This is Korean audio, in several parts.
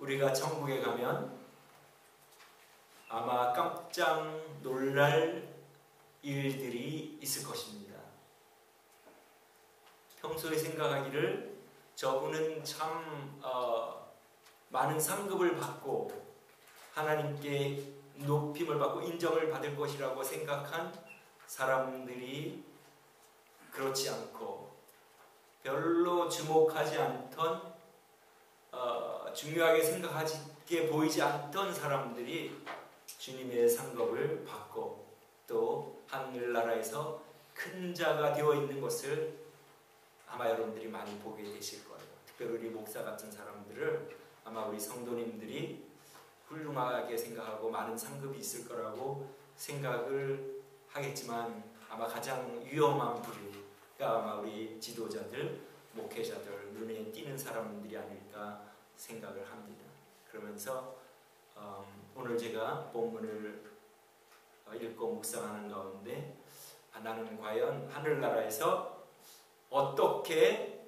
우리가 천국에 가면 아마 깜짝 놀랄 일들이 있을 것입니다. 평소에 생각하기를 저분은 참 많은 상급을 받고 하나님께 높임을 받고 인정을 받을 것이라고 생각한 사람들이 그렇지 않고 별로 주목하지 않던 중요하게 생각하게 보이지 않던 사람들이 주님의 상급을 받고 또 하늘나라에서 큰 자가 되어 있는 것을 아마 여러분들이 많이 보게 되실 거예요. 특별히 우리 목사 같은 사람들을 아마 우리 성도님들이 훌륭하게 생각하고 많은 상급이 있을 거라고 생각을 하겠지만 아마 가장 위험한 부류가 아마 우리 지도자들, 목회자들, 눈에 띄는 사람들이 아닐까 생각을 합니다. 그러면서 오늘 제가 본문을 읽고 묵상하는 가운데 나는 과연 하늘나라에서 어떻게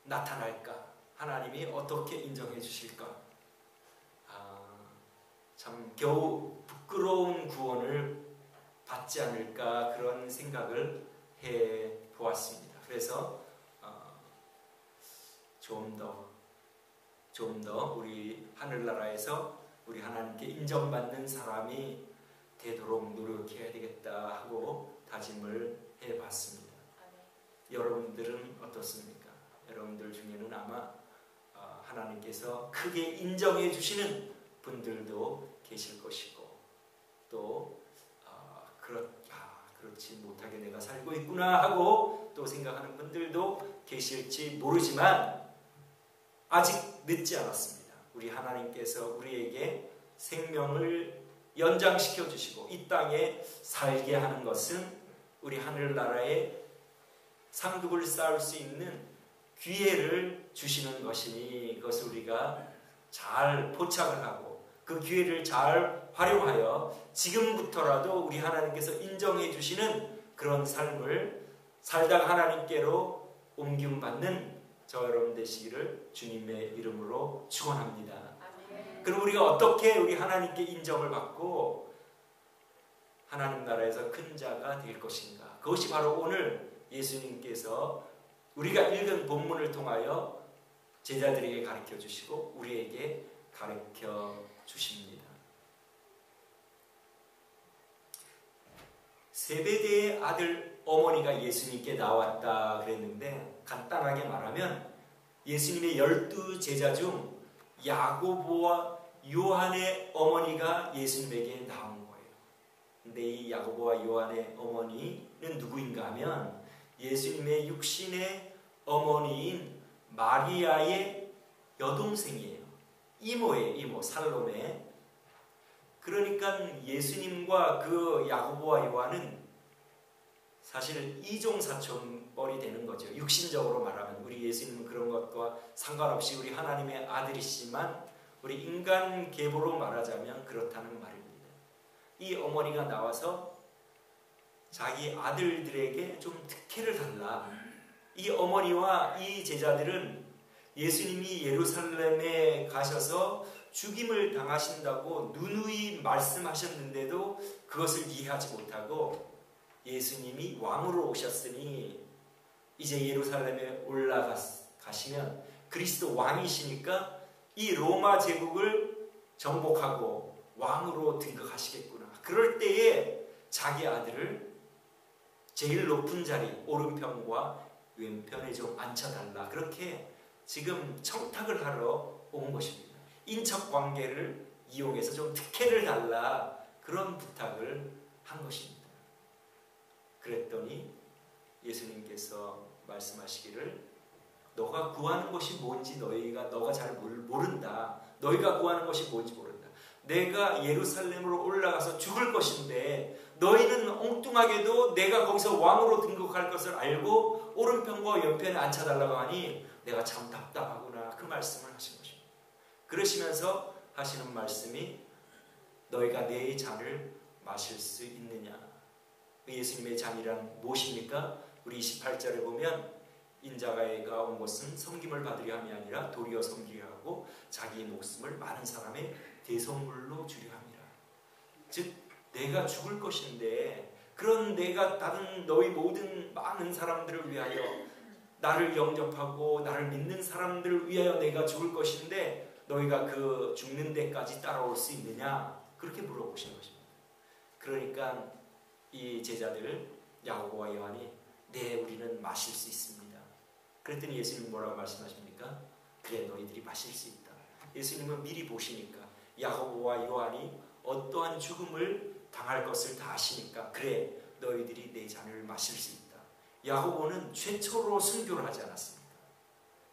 나타날까? 하나님이 어떻게 인정해 주실까? 참 겨우 부끄러운 구원을 받지 않을까 그런 생각을 해 보았습니다. 그래서 좀 더 우리 하늘나라에서 우리 하나님께 인정받는 사람이 되도록 노력해야 되겠다 하고 다짐을 해봤습니다. 여러분들은 어떻습니까? 여러분들 중에는 아마 하나님께서 크게 인정해 주시는 분들도 계실 것이고 또 그렇지 못하게 내가 살고 있구나 하고 또 생각하는 분들도 계실지 모르지만 아직 늦지 않았습니다. 우리 하나님께서 우리에게 생명을 연장시켜 주시고 이 땅에 살게 하는 것은 우리 하늘나라에 상급을 쌓을 수 있는 기회를 주시는 것이니 그것을 우리가 잘 포착을 하고 그 기회를 잘 활용하여 지금부터라도 우리 하나님께서 인정해 주시는 그런 삶을 살다가 하나님께로 옮김받는 저 여러분 되시기를 주님의 이름으로 축원합니다. 그럼 우리가 어떻게 우리 하나님께 인정을 받고 하나님 나라에서 큰 자가 될 것인가? 그것이 바로 오늘 예수님께서 우리가 읽은 본문을 통하여 제자들에게 가르쳐 주시고 우리에게 가르쳐 주십니다. 세베대의 아들 어머니가 예수님께 나왔다 그랬는데 간단하게 말하면 예수님의 12제자 중 야고보와 요한의 어머니가 예수님에게 나온 거예요. 근데 이 야고보와 요한의 어머니는 누구인가 하면 예수님의 육신의 어머니인 마리아의 여동생이에요. 이모예요. 이모 살로메. 그러니까 예수님과 그 야고보와 요한은 사실 이종사촌뻘이 되는 거죠. 육신적으로 말하면 우리 예수님은 그런 것과 상관없이 우리 하나님의 아들이시지만 우리 인간 계보로 말하자면 그렇다는 말입니다. 이 어머니가 나와서 자기 아들들에게 좀 특혜를 달라. 이 어머니와 이 제자들은 예수님이 예루살렘에 가셔서 죽임을 당하신다고 누누이 말씀하셨는데도 그것을 이해하지 못하고 예수님이 왕으로 오셨으니 이제 예루살렘에 올라가시면 그리스도 왕이시니까 이 로마 제국을 정복하고 왕으로 등극하시겠구나. 그럴 때에 자기 아들을 제일 높은 자리 오른편과 왼편에 좀 앉혀달라. 그렇게 지금 청탁을 하러 온 것입니다. 인척관계를 이용해서 좀 특혜를 달라. 그런 부탁을 한 것입니다. 그랬더니 예수님께서 말씀하시기를 너가 구하는 것이 뭔지 너가 잘 모른다. 너희가 구하는 것이 뭔지 모른다. 내가 예루살렘으로 올라가서 죽을 것인데 너희는 엉뚱하게도 내가 거기서 왕으로 등극할 것을 알고 오른편과 왼편에 앉혀달라고 하니 내가 참 답답하구나. 그 말씀을 하신 것입니다. 그러시면서 하시는 말씀이 너희가 내 잔을 마실 수 있느냐. 예수님의 잔이란 무엇입니까? 우리 28절에 보면 인자가 온 것은 섬김을 받으려 함이 아니라 도리어 섬기려 하고 자기 목숨을 많은 사람의 대속물로 주려 함이라. 즉 내가 죽을 것인데 그런 내가 다른 너희 모든 많은 사람들을 위하여 나를 영접하고 나를 믿는 사람들을 위하여 내가 죽을 것인데 너희가 그 죽는 데까지 따라올 수 있느냐? 그렇게 물어보신 것입니다. 그러니까 이 제자들 야고보와 요한이 네 우리는 마실 수 있습니다. 그랬더니 예수님 뭐라고 말씀하십니까? 그래 너희들이 마실 수 있다. 예수님은 미리 보시니까 야고보와 요한이 어떠한 죽음을 당할 것을 다 아시니까 그래 너희들이 내 잔을 마실 수 있다. 야고보는 최초로 순교를 하지 않았습니까?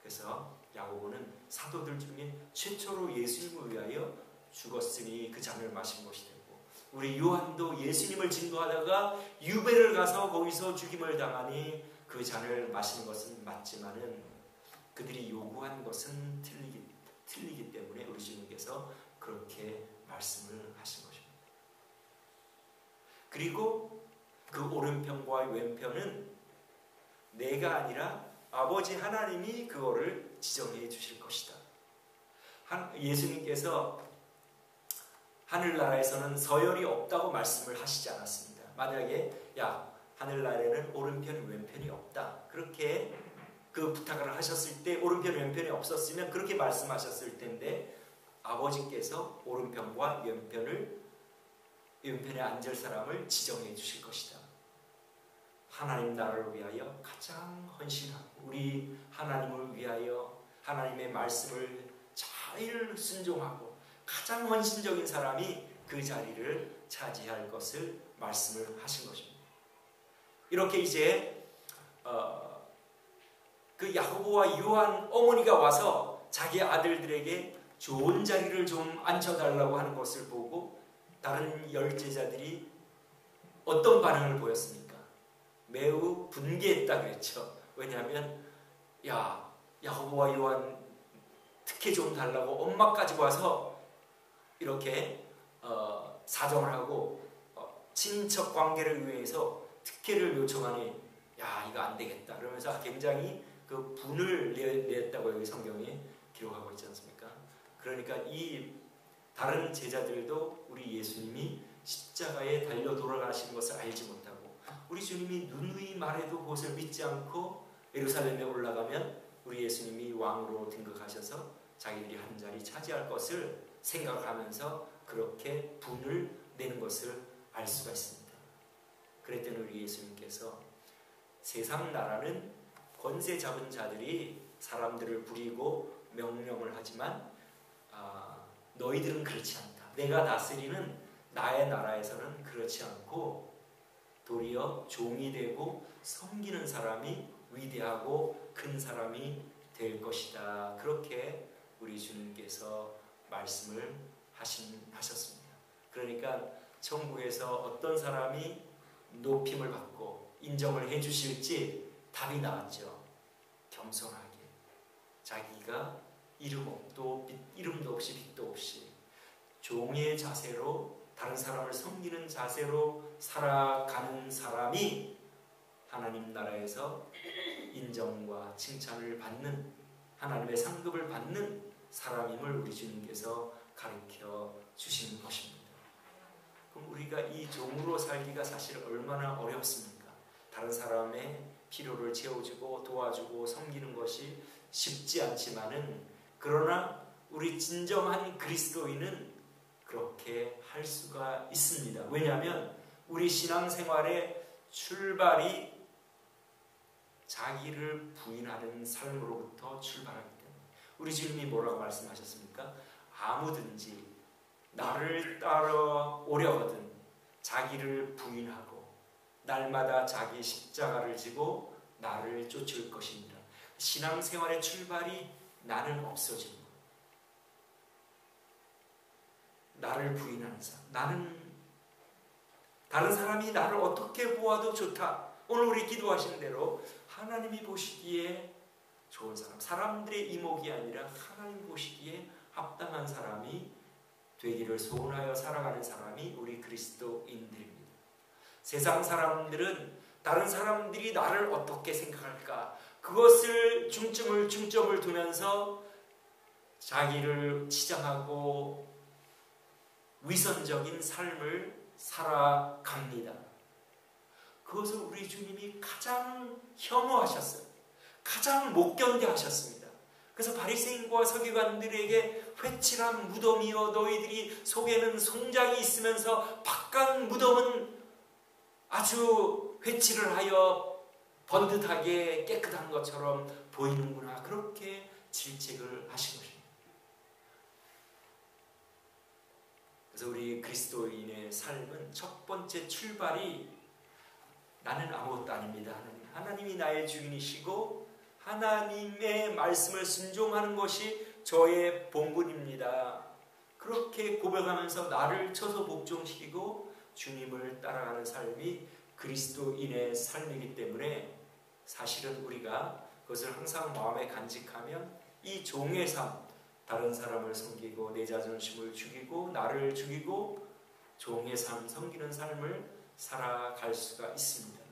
그래서 야고보는 사도들 중에 최초로 예수님을 위하여 죽었으니 그 잔을 마신 것이 되고 우리 요한도 예수님을 증거하다가 유배를 가서 거기서 죽임을 당하니 그 잔을 마시는 것은 맞지만은 그들이 요구한 것은 틀리기 때문에 우리 주님께서 그렇게 말씀을 하신 것입니다. 그리고 그 오른편과 왼편은 내가 아니라 아버지 하나님이 그거를 지정해 주실 것이다. 예수님께서 하늘나라에서는 서열이 없다고 말씀을 하시지 않았습니다. 만약에 야 하늘나라에는 오른편 왼편이 없다 그렇게 그 부탁을 하셨을 때 오른편 왼편이 없었으면 그렇게 말씀하셨을 텐데 아버지께서 오른편과 왼편에 앉을 사람을 지정해 주실 것이다. 하나님 나라를 위하여 가장 헌신하고 우리 하나님을 위하여 하나님의 말씀을 잘 순종하고 가장 헌신적인 사람이 그 자리를 차지할 것을 말씀을 하신 것입니다. 이렇게 이제 그 야고보와 요한 어머니가 와서 자기 아들들에게 좋은 자리를 좀 앉혀달라고 하는 것을 보고 다른 열 제자들이 어떤 반응을 보였습니까? 매우 분개했다 그랬죠. 왜냐하면 야고보와 요한 특혜 좀 달라고 엄마까지 와서 이렇게 사정을 하고 친척 관계를 위해서 특혜를 요청하니 이거 안 되겠다 그러면서 굉장히 그 분을 냈다고 여기 성경에 기록하고 있지 않습니까? 그러니까 이 다른 제자들도 우리 예수님이 십자가에 달려 돌아가시는 것을 알지 못하고 우리 주님이 누누이 말해도 그것을 믿지 않고 예루살렘에 올라가면 우리 예수님이 왕으로 등극하셔서 자기들이 한 자리 차지할 것을 생각하면서 그렇게 분을 내는 것을 알 수가 있습니다. 그랬더니 우리 예수님께서 세상 나라는 권세 잡은 자들이 사람들을 부리고 명령을 하지만 너희들은 그렇지 않다. 내가 다스리는 나의 나라에서는 그렇지 않고 도리어 종이 되고 섬기는 사람이 위대하고 큰 사람이 될 것이다. 그렇게 우리 주님께서 말씀을 하셨습니다. 그러니까 천국에서 어떤 사람이 높임을 받고 인정을 해주실지 답이 나왔죠. 겸손하게 자기가 이름도 없이 빛도 없이 종의 자세로 다른 사람을 섬기는 자세로 살아가는 사람이 하나님 나라에서 인정과 칭찬을 받는 하나님의 상급을 받는 사람임을 우리 주님께서 가르쳐 주신 것입니다. 그럼 우리가 이 종으로 살기가 사실 얼마나 어렵습니까? 다른 사람의 필요를 채워주고 도와주고 섬기는 것이 쉽지 않지만은 그러나 우리 진정한 그리스도인은 그렇게 할 수가 있습니다. 왜냐하면 우리 신앙생활의 출발이 자기를 부인하는 삶으로부터 출발하기 때문에 우리 주님이 뭐라고 말씀하셨습니까? 아무든지 나를 따라오려거든 자기를 부인하고 날마다 자기 십자가를 지고 나를 쫓을 것입니다. 신앙생활의 출발이 나는 없어지는 것. 나를 부인하는 사람. 다른 사람이 나를 어떻게 보아도 좋다. 오늘 우리 기도하시는 대로 하나님이 보시기에 좋은 사람, 사람들의 이목이 아니라 하나님 보시기에 합당한 사람이 되기를 소원하여 살아가는 사람이 우리 그리스도인들입니다. 세상 사람들은 다른 사람들이 나를 어떻게 생각할까? 그것을 중점을 두면서 자기를 치장하고 위선적인 삶을 살아갑니다. 그것을 우리 주님이 가장 혐오하셨어요. 가장 못 견뎌하셨습니다. 그래서 바리새인과 서기관들에게 회칠한 무덤이여 너희들이 속에는 송장이 있으면서 바깥 무덤은 아주 회칠을 하여 번듯하게 깨끗한 것처럼 보이는구나. 그렇게 질책을 하신 것입니다. 그래서 우리 그리스도인의 삶은 첫 번째 출발이 나는 아무것도 아닙니다. 하나님이 나의 주인이시고 하나님의 말씀을 순종하는 것이 저의 본분입니다. 그렇게 고백하면서 나를 쳐서 복종시키고 주님을 따라가는 삶이 그리스도인의 삶이기 때문에 사실은 우리가 그것을 항상 마음에 간직하면 이 종의 삶, 다른 사람을 섬기고 내 자존심을 죽이고 나를 죽이고 종의 삶, 섬기는 삶을 살아갈 수가 있습니다.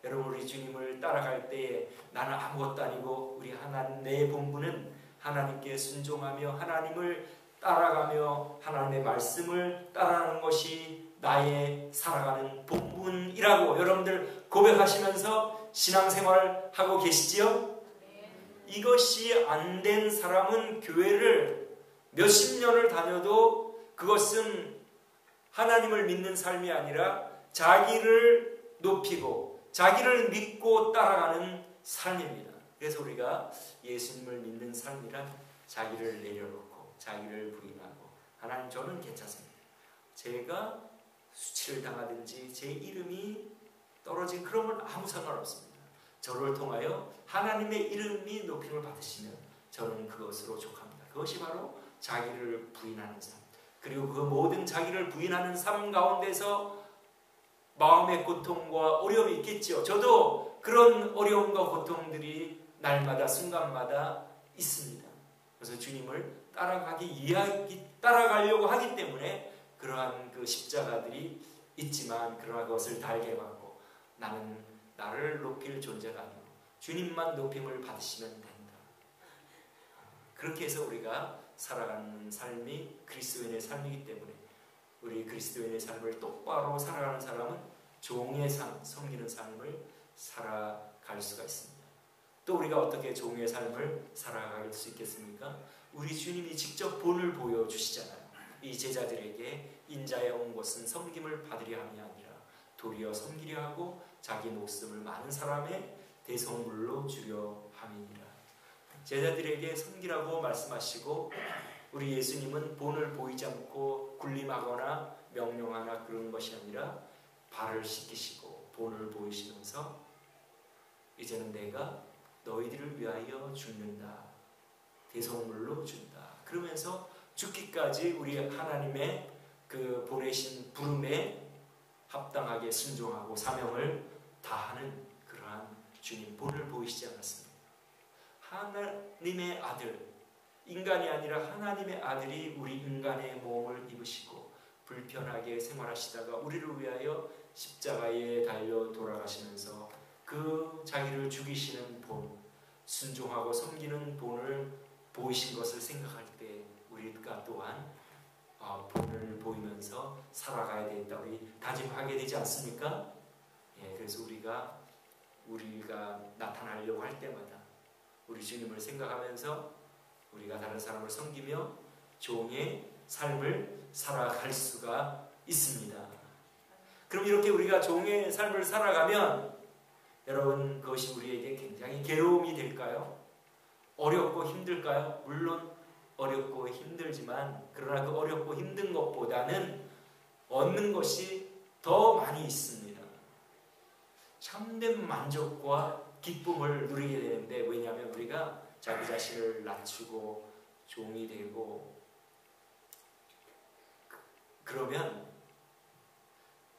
여러분, 우리 주님을 따라갈 때에 나는 아무것도 아니고 우리 하나님, 내 본분은 하나님께 순종하며 하나님을 따라가며 하나님의 말씀을 따라가는 것이 나의 살아가는 본분이라고 여러분들 고백하시면서 신앙생활 하고 계시지요? 이것이 안 된 사람은 교회를 몇십 년을 다녀도 그것은 하나님을 믿는 삶이 아니라 자기를 높이고 자기를 믿고 따라가는 삶입니다. 그래서 우리가 예수님을 믿는 삶이란 자기를 내려놓고 자기를 부인하고 하나님 저는 괜찮습니다. 제가 수치를 당하든지 제 이름이 떨어진 그런 건 아무 상관없습니다. 저를 통하여 하나님의 이름이 높임을 받으시면 저는 그것으로 족합니다. 그것이 바로 자기를 부인하는 삶. 그리고 그 모든 자기를 부인하는 삶 가운데서 마음의 고통과 어려움이 있겠죠. 저도 그런 어려움과 고통들이 날마다 순간마다 있습니다. 그래서 주님을 따라가려고 하기 때문에 그러한 그 십자가들이 있지만 그러나 그것을 달게 받고 나는 나를 높일 존재가 아니고 주님만 높임을 받으시면 된다. 그렇게 해서 우리가 살아가는 삶이 그리스도인의 삶이기 때문에 우리 그리스도인의 삶을 똑바로 살아가는 사람은 종의 삶, 섬기는 삶을 살아갈 수가 있습니다. 또 우리가 어떻게 종의 삶을 살아갈 수 있겠습니까? 우리 주님이 직접 본을 보여주시잖아요. 이 제자들에게 인자에 온 것은 섬김을 받으려 함이 아니라 도리어 섬기려 하고 자기 목숨을 많은 사람의 대성물로 주려 함이니라. 제자들에게 섬기라고 말씀하시고 우리 예수님은 본을 보이지 않고 군림하거나 명령하나 그런 것이 아니라 발을 씻기시고 본을 보이시면서 이제는 내가 너희들을 위하여 죽는다. 대성물로 준다. 그러면서 죽기까지 우리 하나님의 그 보내신 부름에 합당하게 순종하고 사명을 다하는 그러한 주님 본을 보이시지 않았습니다. 하나님의 아들, 인간이 아니라 하나님의 아들이 우리 인간의 몸을 입으시고 불편하게 생활하시다가 우리를 위하여 십자가에 달려 돌아가시면서 그 자기를 죽이시는 본, 순종하고 섬기는 본을 보이신 것을 생각할 때 우리가 또한 본을 보이면서 살아가야 되겠다 우리 다짐하게 되지 않습니까? 예, 그래서 우리가 나타나려고 할 때마다 우리 주님을 생각하면서 우리가 다른 사람을 섬기며 종의 삶을 살아갈 수가 있습니다. 그럼 이렇게 우리가 종의 삶을 살아가면 여러분 그것이 우리에게 굉장히 괴로움이 될까요? 어렵고 힘들까요? 물론 어렵고 힘들지만 그러나 그 어렵고 힘든 것보다는 얻는 것이 더 많이 있습니다. 참된 만족과 기쁨을 누리게 되는데 왜냐하면 우리가 자기 자신을 낮추고 종이 되고 그러면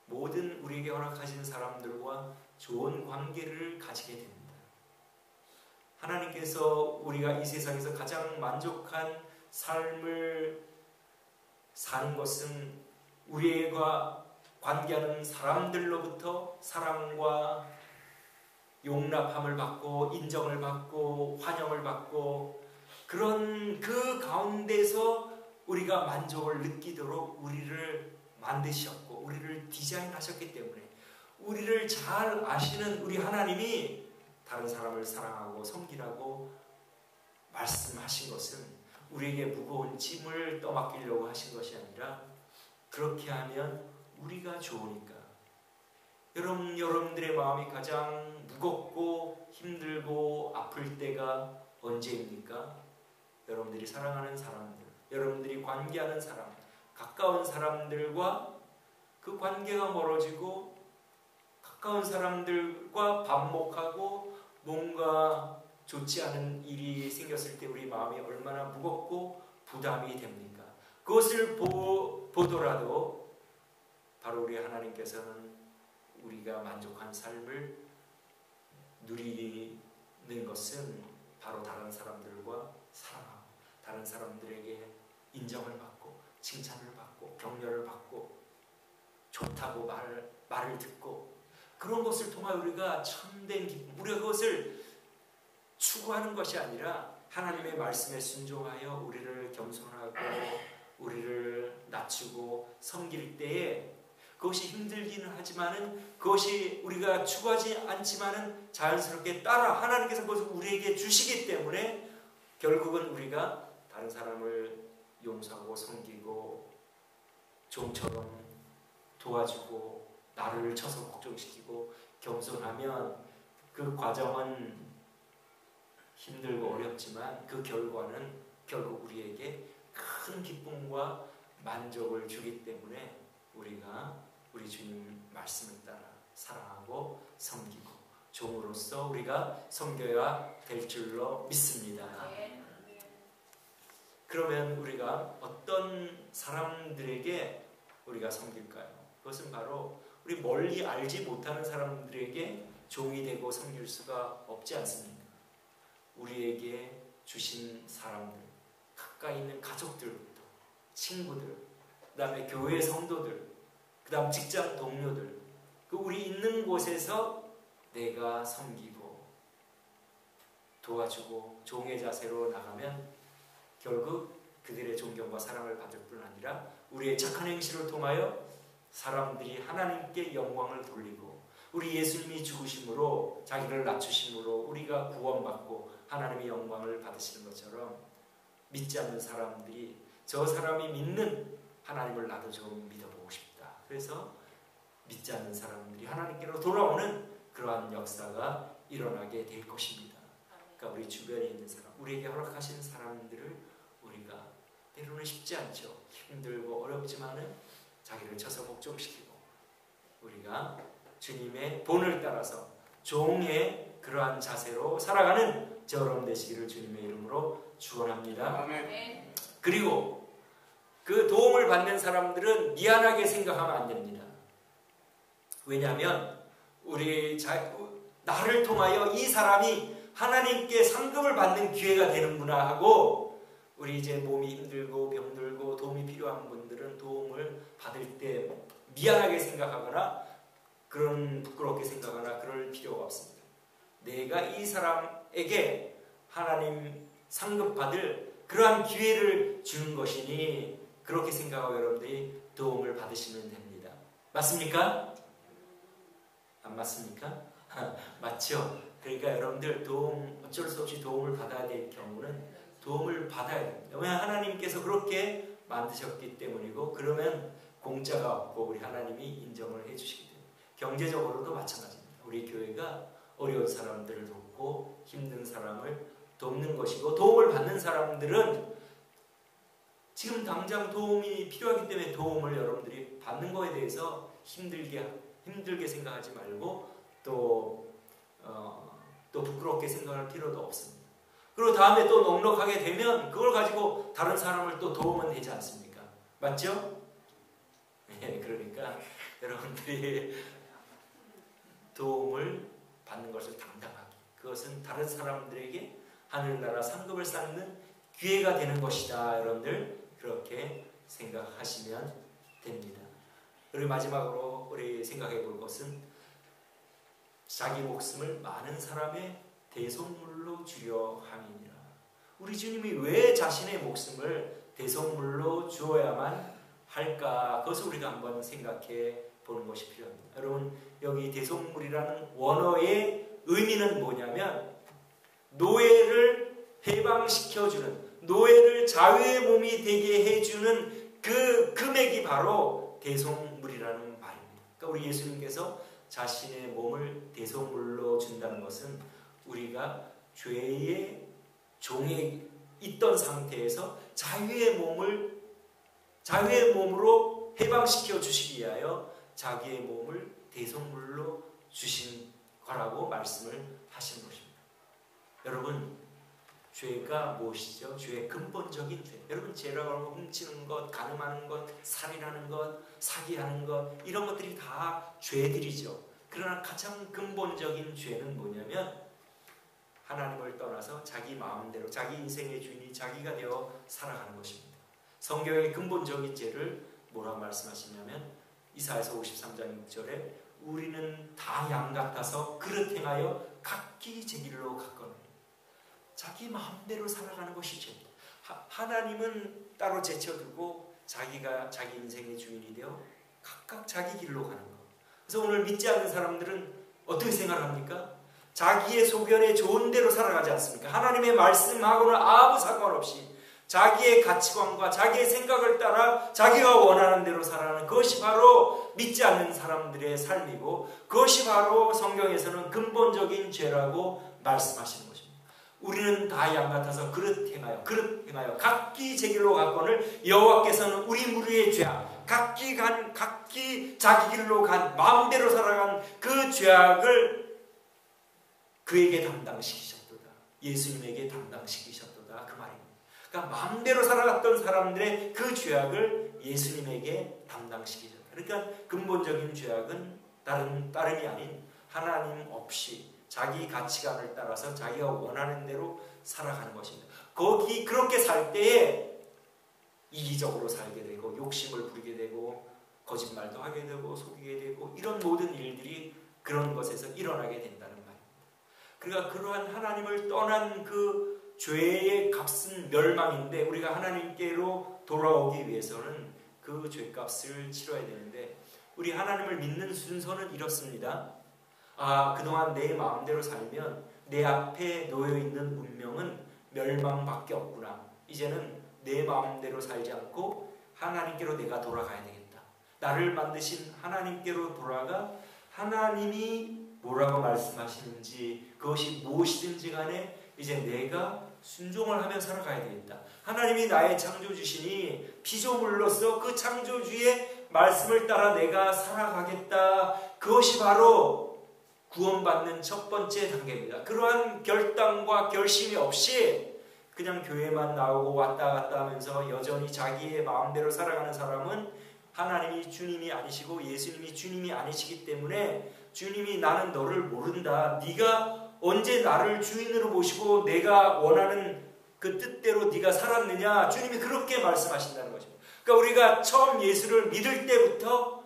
모든 우리에게 허락하신 사람들과 좋은 관계를 가지게 됩니다. 하나님께서 우리가 이 세상에서 가장 만족한 삶을 사는 것은 우리가 관계하는 사람들로부터 사랑과 용납함을 받고 인정을 받고 환영을 받고 그런 그 가운데서 우리가 만족을 느끼도록 우리를 만드셨고 우리를 디자인하셨기 때문에 우리를 잘 아시는 우리 하나님이 다른 사람을 사랑하고 섬기라고 말씀하신 것은 우리에게 무거운 짐을 떠맡기려고 하신 것이 아니라 그렇게 하면 우리가 좋으니까. 여러분들의 마음이 가장 무겁고 힘들고 아플 때가 언제입니까? 여러분들이 사랑하는 사람들, 여러분들이 관계하는 사람, 가까운 사람들과 그 관계가 멀어지고 가까운 사람들과 반목하고 뭔가 좋지 않은 일이 생겼을 때 우리 마음이 얼마나 무겁고 부담이 됩니까? 그것을 보더라도 바로 우리 하나님께서는 우리가 만족한 삶을 누리는 것은 바로 다른 사람들과 사랑하고 다른 사람들에게 인정을 받고 칭찬을 받고 격려를 받고 좋다고 말을 듣고 그런 것을 통하여 우리가 참된 기쁨, 우리가 그것을 추구하는 것이 아니라 하나님의 말씀에 순종하여 우리를 겸손하고 우리를 낮추고 섬길 때에 그것이 힘들기는 하지만은 그것이 우리가 추구하지 않지만은 자연스럽게 따라 하나님께서 그것을 우리에게 주시기 때문에 결국은 우리가 다른 사람을 용서하고 섬기고 종처럼 도와주고 나를 쳐서 걱정시키고 겸손하면 그 과정은 힘들고 어렵지만 그 결과는 결국 우리에게 큰 기쁨과 만족을 주기 때문에 우리가 우리 주님 말씀을 따라 사랑하고 섬기고 종으로서 우리가 섬겨야 될 줄로 믿습니다. 그러면 우리가 어떤 사람들에게 우리가 섬길까요? 그것은 바로 우리 멀리 알지 못하는 사람들에게 종이 되고 섬길 수가 없지 않습니까? 우리에게 주신 사람들, 가까이 있는 가족들부터 친구들, 그 다음에 교회 성도들, 그 다음 직장 동료들, 그 우리 있는 곳에서 내가 섬기고 도와주고 종의 자세로 나가면 결국 그들의 존경과 사랑을 받을 뿐 아니라 우리의 착한 행실을 통하여 사람들이 하나님께 영광을 돌리고 우리 예수님이 죽으심으로 자기를 낮추심으로 우리가 구원받고 하나님의 영광을 받으시는 것처럼 믿지 않는 사람들이 저 사람이 믿는 하나님을 나도 좀 믿어보고 싶다. 그래서 믿지 않는 사람들이 하나님께로 돌아오는 그러한 역사가 일어나게 될 것입니다. 그러니까 우리 주변에 있는 사람, 우리에게 허락하신 사람들을 우리가 때로는 쉽지 않죠. 힘들고 어렵지만은 자기를 쳐서 복종시키고 우리가 주님의 본을 따라서 종의 그러한 자세로 살아가는 저여러분 되시기를 주님의 이름으로 축원합니다. 아멘. 그리고 그 도움을 받는 사람들은 미안하게 생각하면 안 됩니다. 왜냐하면 나를 통하여 이 사람이 하나님께 상급을 받는 기회가 되는구나 하고 우리 이제 몸이 힘들고 병들고 도움이 필요한 분들은 도움을 받을 때 미안하게 생각하거나 그런 부끄럽게 생각하거나 그럴 필요가 없습니다. 내가 이 사람에게 하나님 상급받을 그러한 기회를 주는 것이니 그렇게 생각하고 여러분들이 도움을 받으시면 됩니다. 맞습니까? 안 맞습니까? 맞죠? 그러니까 여러분들 어쩔 수 없이 도움을 받아야 될 경우는 도움을 받아야 됩니다. 왜냐하면 하나님께서 그렇게 만드셨기 때문이고 그러면 공짜가 없고 우리 하나님이 인정을 해주시기 때문에 경제적으로도 마찬가지입니다. 우리 교회가 어려운 사람들을 돕고 힘든 사람을 돕는 것이고 도움을 받는 사람들은 지금 당장 도움이 필요하기 때문에 도움을 여러분들이 받는 거에 대해서 힘들게 생각하지 말고 또 부끄럽게 생각할 필요도 없습니다. 그리고 다음에 또 넉넉하게 되면 그걸 가지고 다른 사람을 또 도우면 되지 않습니까? 맞죠? 네, 그러니까 여러분들이 도움을 받는 것을 당당하게 그것은 다른 사람들에게 하늘나라 상급을 쌓는 기회가 되는 것이다. 여러분들 그렇게 생각하시면 됩니다. 그리고 마지막으로 우리 생각해 볼 것은 자기 목숨을 많은 사람의 대속물로 주려 함이니라. 우리 주님이 왜 자신의 목숨을 대속물로 주어야만 할까? 그것을 우리가 한번 생각해 보는 것이 필요합니다. 여러분, 여기 대속물이라는 원어의 의미는 뭐냐면 노예를 해방시켜주는, 노예를 자유의 몸이 되게 해주는 그 금액이 바로 대속물이라는 말입니다. 그러니까 우리 예수님께서 자신의 몸을 대속물로 준다는 것은 우리가 죄의 종에 있던 상태에서 자유의 몸으로 해방시켜 주시기 위하여 자기의 몸을 대속물로 주신 거라고 말씀을 하신 것입니다. 여러분, 죄가 무엇이죠? 죄의 근본적인 죄. 여러분, 죄라고 하면 훔치는 것, 간음하는 것, 살인하는 것, 사기하는 것, 이런 것들이 다 죄들이죠. 그러나 가장 근본적인 죄는 뭐냐면 하나님을 떠나서 자기 마음대로 자기 인생의 주인이 자기가 되어 살아가는 것입니다. 성경의 근본적인 죄를 뭐라고 말씀하시냐면 이사야서 53장 6절에 우리는 다 양 같아서 그릇 행하여 각기 제 길로 갔거늘. 자기 마음대로 살아가는 것이 죄입니다. 하나님은 따로 제쳐두고 자기가 자기 인생의 주인이 되어 각각 자기 길로 가는 것. 그래서 오늘 믿지 않는 사람들은 어떻게 생각합니까? 자기의 소견에 좋은 대로 살아가지 않습니까? 하나님의 말씀하고는 아무 상관없이 자기의 가치관과 자기의 생각을 따라 자기가 원하는 대로 살아가는 그것이 바로 믿지 않는 사람들의 삶이고, 그것이 바로 성경에서는 근본적인 죄라고 말씀하시는 것입니다. 우리는 다 양 같아서 그릇 행하여 각기 제 길로 갔거늘 여호와께서는 우리 무리의 죄악, 각기 자기 길로 간 마음대로 살아간 그 죄악을 그에게 담당시키셨도다. 예수님에게 담당시키셨도다. 그 말입니다. 그러니까 마음대로 살아갔던 사람들의 그 죄악을 예수님에게 담당시키셨다. 그러니까 근본적인 죄악은 다름이 아닌 하나님 없이 자기 가치관을 따라서 자기가 원하는 대로 살아가는 것입니다. 그렇게 살 때에 이기적으로 살게 되고 욕심을 부리게 되고 거짓말도 하게 되고 속이게 되고 이런 모든 일들이 그런 것에서 일어나게 된다는 말입니다. 그러니까 그러한 하나님을 떠난 그 죄의 값은 멸망인데 우리가 하나님께로 돌아오기 위해서는 그 죄값을 치러야 되는데 우리 하나님을 믿는 순서는 이렇습니다. 그동안 내 마음대로 살면 내 앞에 놓여있는 운명은 멸망밖에 없구나. 이제는 내 마음대로 살지 않고 하나님께로 내가 돌아가야 되겠다. 나를 만드신 하나님께로 돌아가 하나님이 뭐라고 말씀하시는지 그것이 무엇이든지 간에 이제 내가 순종을 하며 살아가야 되겠다. 하나님이 나의 창조주시니 피조물로서 그 창조주의 말씀을 따라 내가 살아가겠다. 그것이 바로 구원받는 첫 번째 단계입니다. 그러한 결단과 결심이 없이 그냥 교회만 나오고 왔다 갔다 하면서 여전히 자기의 마음대로 살아가는 사람은 하나님이 주님이 아니시고 예수님이 주님이 아니시기 때문에 주님이 나는 너를 모른다. 네가 언제 나를 주인으로 모시고 내가 원하는 그 뜻대로 네가 살았느냐. 주님이 그렇게 말씀하신다는 것입니다. 그러니까 우리가 처음 예수를 믿을 때부터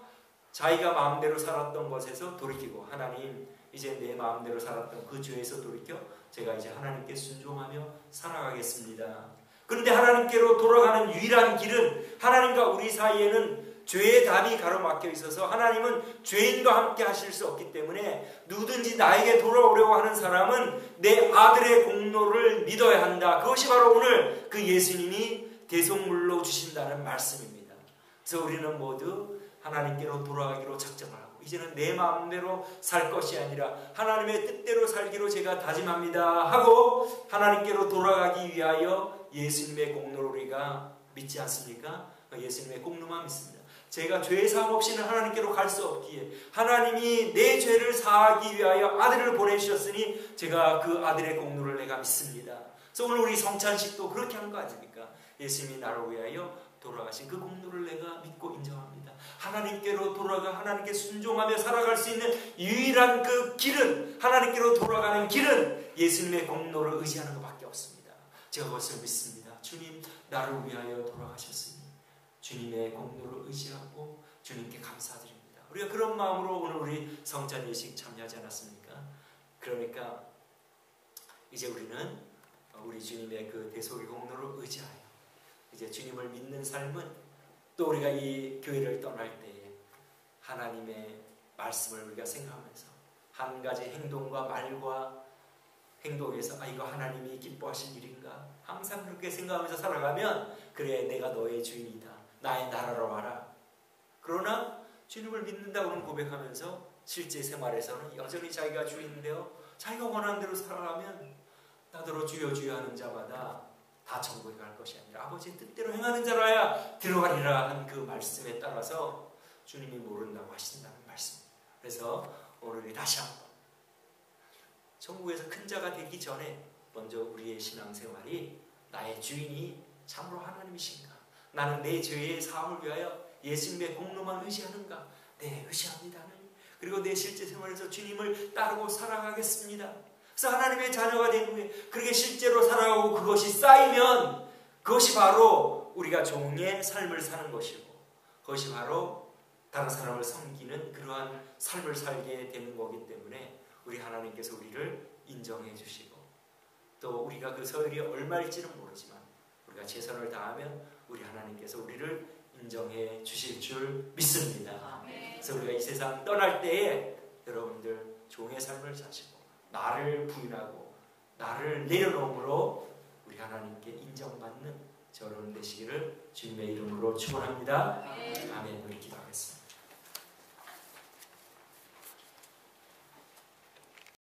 자기가 마음대로 살았던 것에서 돌이키고 하나님 이제 내 마음대로 살았던 그 죄에서 돌이켜 제가 이제 하나님께 순종하며 살아가겠습니다. 그런데 하나님께로 돌아가는 유일한 길은 하나님과 우리 사이에는 죄의 담이 가로막혀 있어서 하나님은 죄인과 함께 하실 수 없기 때문에 누구든지 나에게 돌아오려고 하는 사람은 내 아들의 공로를 믿어야 한다. 그것이 바로 오늘 그 예수님이 대속물로 주신다는 말씀입니다. 그래서 우리는 모두 하나님께로 돌아가기로 작정을 하고 이제는 내 마음대로 살 것이 아니라 하나님의 뜻대로 살기로 제가 다짐합니다 하고 하나님께로 돌아가기 위하여 예수님의 공로를 우리가 믿지 않습니까? 예수님의 공로만 믿습니다. 제가 죄의 사함 없이는 하나님께로 갈 수 없기에 하나님이 내 죄를 사하기 위하여 아들을 보내주셨으니 제가 그 아들의 공로를 내가 믿습니다. 그래서 오늘 우리 성찬식도 그렇게 한 거 아닙니까? 예수님이 나를 위하여 돌아가신 그 공로를 내가 믿고 인정합니다. 하나님께로 돌아가 하나님께 순종하며 살아갈 수 있는 유일한 그 길은 하나님께로 돌아가는 길은 예수님의 공로를 의지하는 것밖에 없습니다. 제가 그것을 믿습니다. 주님 나를 위하여 돌아가셨으니 주님의 공로를 의지하고 주님께 감사드립니다. 우리가 그런 마음으로 오늘 우리 성찬 예식 참여하지 않았습니까? 그러니까 이제 우리는 우리 주님의 그 대속의 공로를 의지하여 이제 주님을 믿는 삶은 또 우리가 이 교회를 떠날 때에 하나님의 말씀을 우리가 생각하면서 한 가지 행동과 말과 행동에서 이거 하나님이 기뻐하신 일인가 항상 그렇게 생각하면서 살아가면 그래 내가 너의 주인이다. 나의 나라로 와라. 그러나 주님을 믿는다고는 고백하면서 실제 생활에서는 여전히 자기가 주인인데요. 자기가 원하는 대로 살아가면 나더러 주여 주여 하는 자마다 다 천국에 갈 것이 아니라 아버지의 뜻대로 행하는 자라야 들어가리라 한 그 말씀에 따라서 주님이 모른다고 하신다는 말씀입니다. 그래서 오늘 다시 한번 천국에서 큰 자가 되기 전에 먼저 우리의 신앙생활이 나의 주인이 참으로 하나님이신가? 나는 내 죄의 사함을 위하여 예수님의 공로만 의지하는가? 네, 의지합니다. 그리고 내 실제 생활에서 주님을 따르고 살아가겠습니다. 그래서 하나님의 자녀가 된 후에 그렇게 실제로 살아가고 그것이 쌓이면 그것이 바로 우리가 종의 삶을 사는 것이고 그것이 바로 다른 사람을 섬기는 그러한 삶을 살게 되는 거기 때문에 우리 하나님께서 우리를 인정해 주시고 또 우리가 그 서열이 얼마일지는 모르지만 우리가 최선을 다하면 우리 하나님께서 우리를 인정해 주실 줄 믿습니다. 그래서 우리가 이 세상 떠날 때에 여러분들 종의 삶을 사시고 나를 부인하고 나를 내려놓음으로 우리 하나님께 인정받는 저런 되시기를 주님의 이름으로 축원합니다. 아멘. 우리 기도하겠습니다.